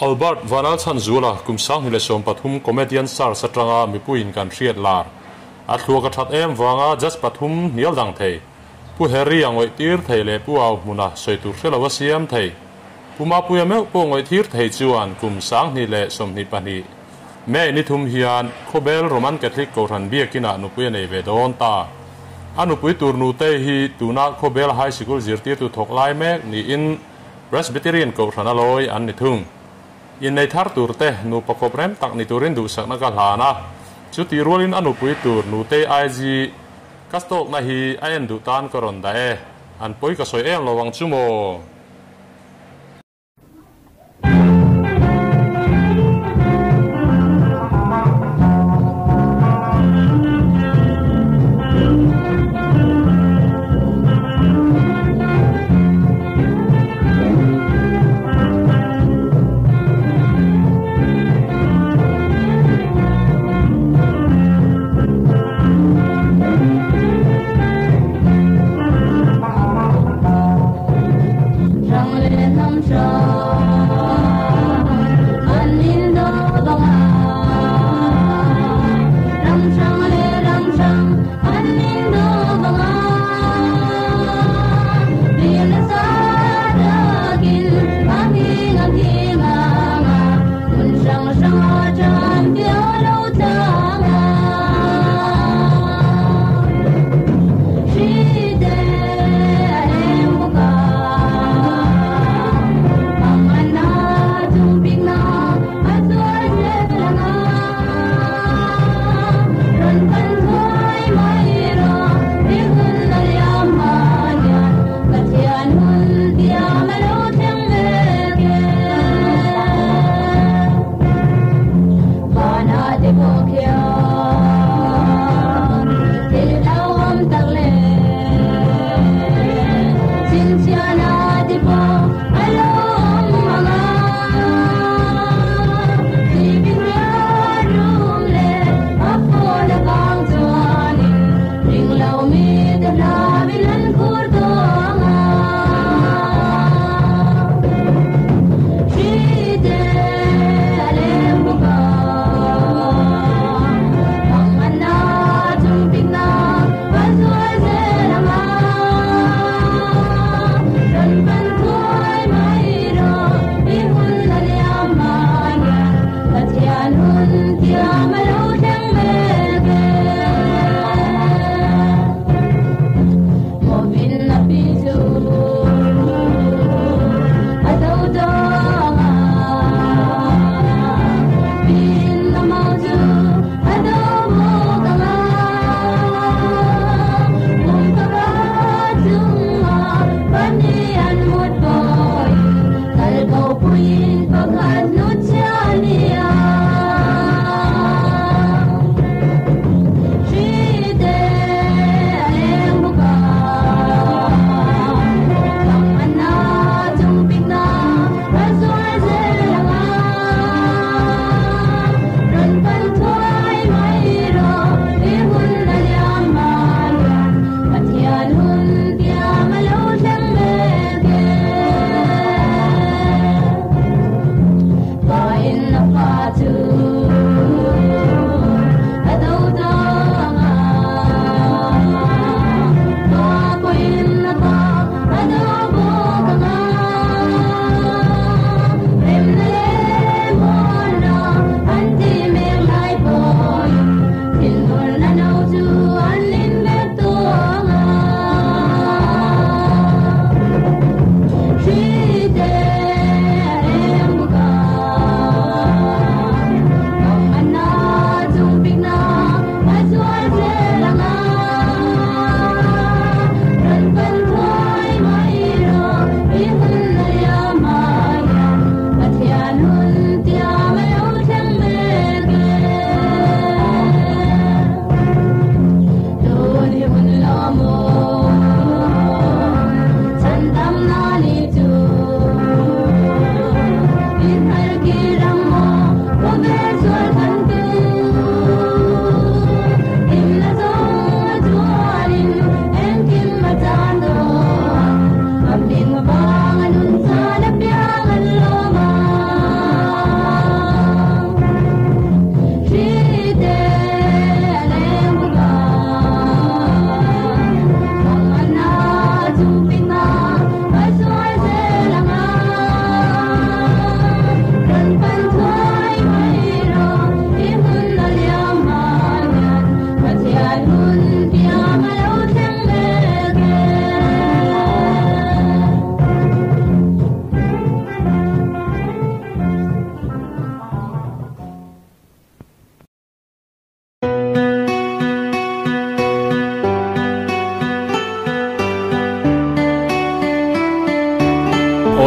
Albert Vanal Chanzula kumsang hile som pathum comedian star satranga mipuin kan riat lar athua ka that em wanga just pathum nial dang thei pu heri angoi tir thei le pu au muna soitur khelawa siam thei puma pu yame po ngoi thir thei chuan kumsang ni le som ni pani me ni thum hian khobel roman catholic ko ran bia kina nu pu nei ve don ta anu pui tur nu te hi tuna khobel high school zirti tu thok lai mek ni in presbyterian ko ran aloi an ni thung in nei thar tur te nu pakop rem tak ni turin du sakna ka hlana chu ti rolin anu pui tur nu te IG kastok na hi aen du tan koron da e an poi ka soi em lowang chumo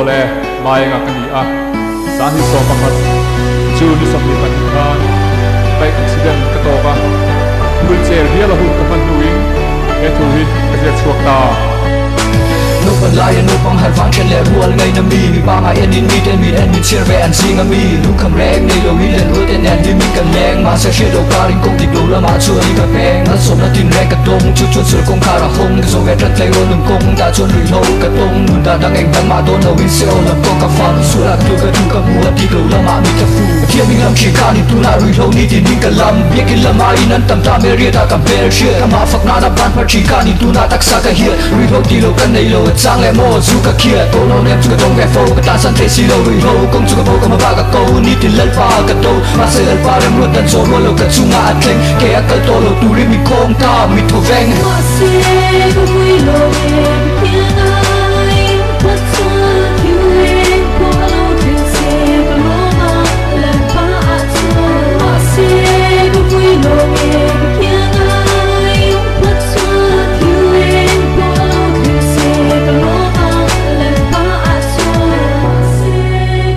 le mai nga kani a sa hi so pakhat chu ni som ni pan khan bai accident ka to ka wheelchair riala hu ka man nuing e thu hi ka je chuak ta no pan lai no pang har phang chen le rual ngai na mi ba ma en in mi ten mi en mi cher ve an sing a mi lu kham reng nei lo mi len ru ten en di mi kan leng ma sa she do ka ring kong dik lo la ma chu ni ka peng na som na tin re ka dong chu chu sur kong ka ra hong so ve tran tlai ro lung kong da chon ri lo ka dong nun da dang eng dang ma do no win se on la ko ka fa su la tu ka mu dik lo la ma mi ka fu thia mi lam khi ka ni tu na ri lo ni tin ni ka lam ye ki la ma in an tam ta me ri da ka per she ka ma fak na ban pa chi ka ni tu na tak sa ka hi ri lo ti lo kan nei lo sang le mo zu ka kia to lo nem chu ka dong ve fo ka ta san the si lo ri ho kong chu ka bo ka ma ba ka ko ni ti lal pa ka to ma se lal pa rem ro tan so mo lo ka chu nga atleng ke a ka to lo tu ri mi kong ta mi tho veng ma se ko wi lo e kia nai pat sa you e ko lo tin se ko lo ma lal pa a chu ma se ko wi lo e kia nai pat sa you e ko lo tin se ko lo ma lal pa a chu ma se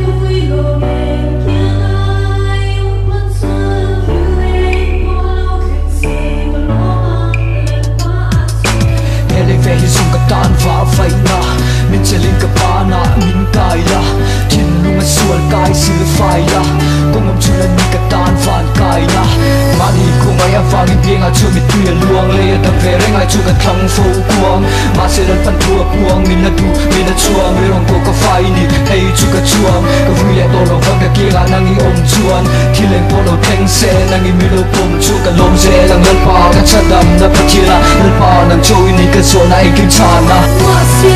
ko wi lo e kia nai pat sa you e ko lo tin se ko lo ma lal pa a chu ele ve hi sung ka tan va vai na min chelin ka pa na min kai la thin lung a sual kai sil fai la kong om chulan ni ka tan van kai na mani ko mai a va mi piang a chu mi tu luang le da ve reng ai chu ka thlang fo kuang ma se ran pan thua kuang min na tu min na chuang mi rong ko ka fai ni hei chu ka chuang ka vui le to lo ka ki ga nang i om chuan thileng po lo theng se nang i mi lo pom chu ka lom se lang lal pa ka chadam na pathila lal pa nang choi ni ka so nai kim chana ma se